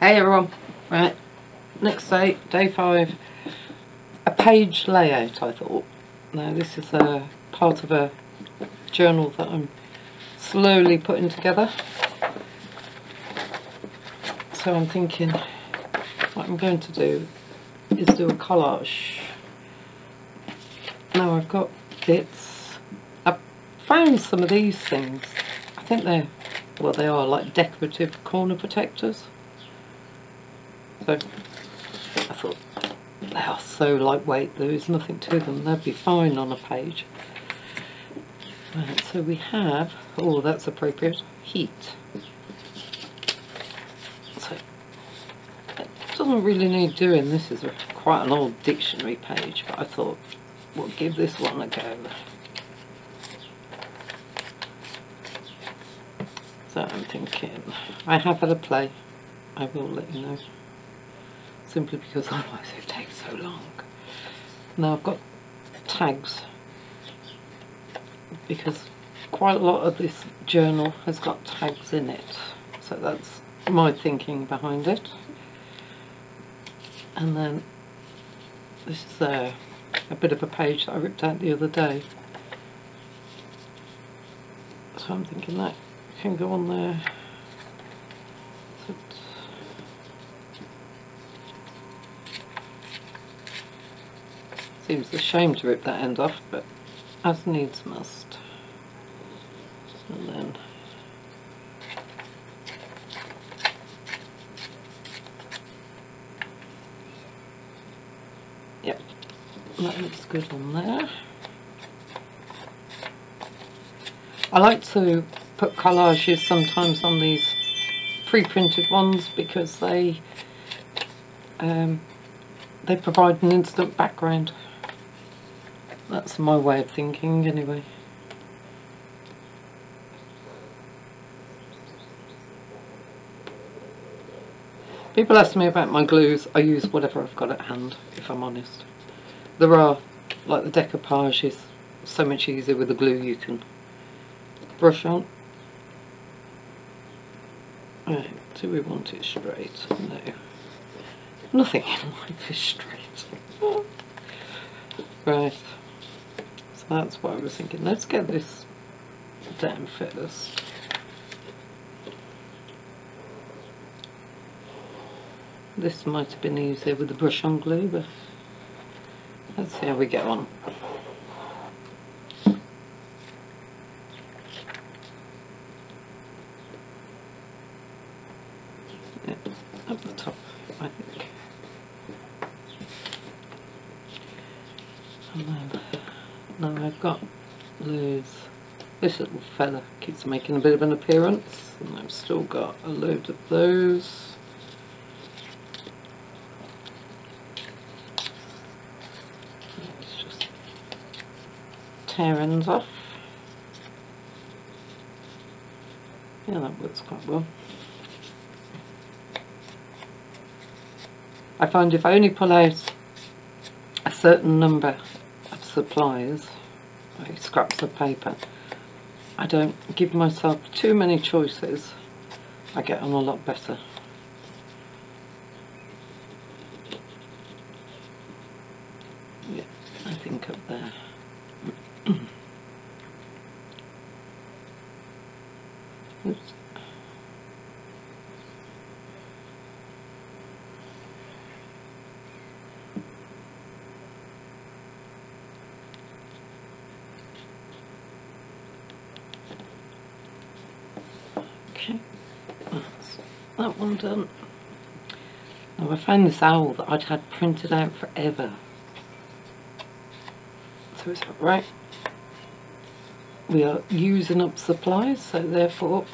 Hey everyone, right, next day, day 5, a page layout I thought. Now this is a part of a journal that I'm slowly putting together. So I'm thinking what I'm going to do is do a collage. Now I've got bits, I've found some of these things, I think they're, well they are like decorative corner protectors. So I thought they are so lightweight, there is nothing to them, they'd be fine on a page. Right, so we have, oh that's appropriate, heat. So it doesn't really need doing, this is quite an old dictionary page, but I thought we'll give this one a go. So I'm thinking, I have had a play, I will let you know. Simply because otherwise it takes so long. Now I've got tags because quite a lot of this journal has got tags in it, so that's my thinking behind it. And then this is a bit of a page that I ripped out the other day, so I'm thinking that can go on there. Seems a shame to rip that end off, but as needs must. And then yep, that looks good on there. I like to put collages sometimes on these pre-printed ones because they provide an instant background. That's my way of thinking anyway. People ask me about my glues, I use whatever I've got at hand, if I'm honest. There are, like the decoupage is so much easier with the glue, you can brush on. Right, do we want it straight? No. Nothing in life is straight. Right. So that's what I was thinking. Let's get this down first. This might have been easier with the brush on glue, but let's see how we get on. Yeah, up the top, I think. And then, now I've got loads. This little fella keeps making a bit of an appearance, and I've still got a load of those. Let's just tear ends off. Yeah, that works quite well. I find if I only pull out a certain number of supplies, like scraps of paper, I don't give myself too many choices, I get on a lot better. Yeah, I think up there. Oops. Okay, that's that one done. Now I found this owl that I'd had printed out forever. So it's right, we are using up supplies, so therefore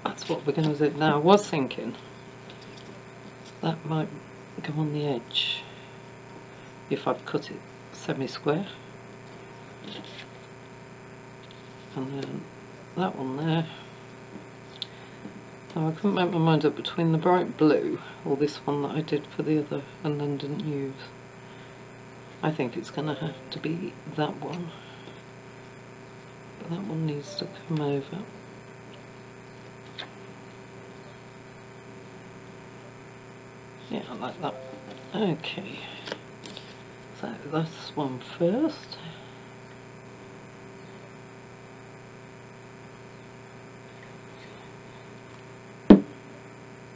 that's what we're going to do. Now I was thinking that might go on the edge if I've cut it semi-square, and then that one there. Now I couldn't make my mind up between the bright blue or this one that I did for the other and then didn't use. I think it's going to have to be that one, but that one needs to come over. Yeah, I like that. Okay, so that's one first.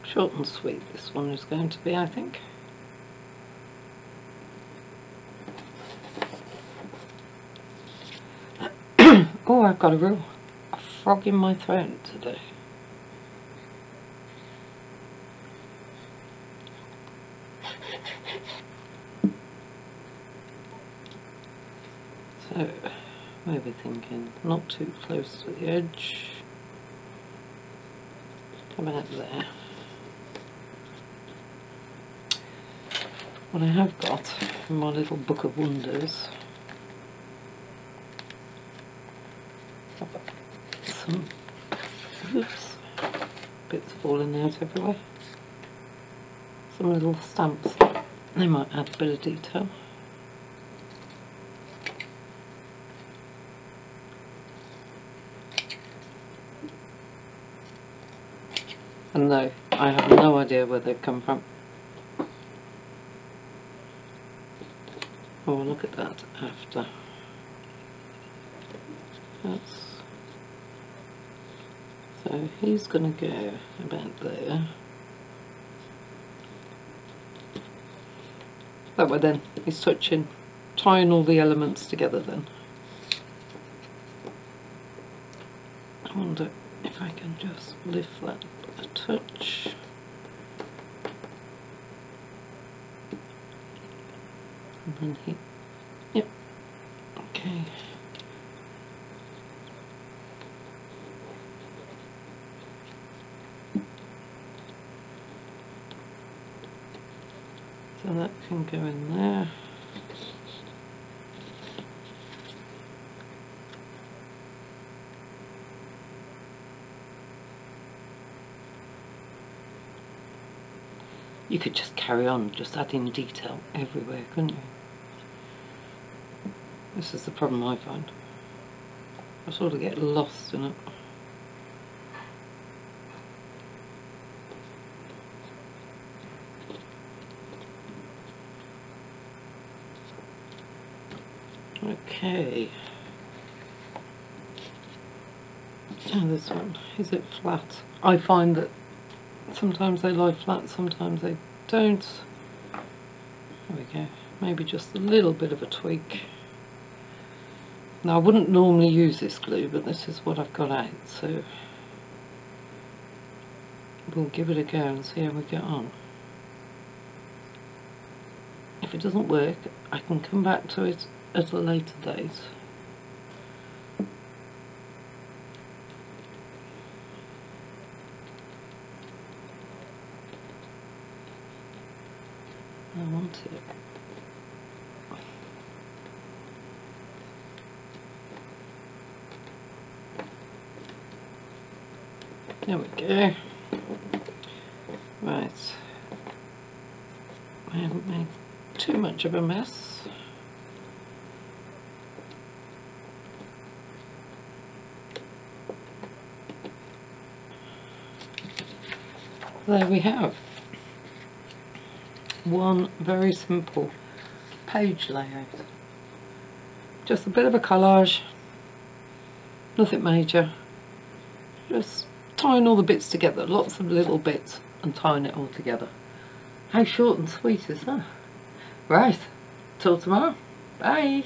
Short and sweet this one is going to be, I think. Oh, I've got a frog in my throat today. So, maybe thinking not too close to the edge. Come out there. What I have got in my little book of wonders, I've got some, oops, bits falling out everywhere. Some little stamps. They might add a bit of detail. And no, I have no idea where they've come from. Oh, look at that after. So he's going to go about there. That way then, he's tying all the elements together then. I wonder if I can just lift that a touch. And then yep, okay. So that can go in there. You could just carry on, just adding detail everywhere, couldn't you? This is the problem I find. I sort of get lost in it. Okay. Now this one, is it flat? I find that sometimes they lie flat, sometimes they don't. There we go. Maybe just a little bit of a tweak. Now I wouldn't normally use this glue, but this is what I've got out, so we'll give it a go and see how we get on. If it doesn't work, I can come back to it at a later date. I want it. There we go. Right. I haven't made too much of a mess. There we have one very simple page layout. Just a bit of a collage, nothing major, just tying all the bits together, lots of little bits and tying it all together. How short and sweet is that? Right, till tomorrow, bye.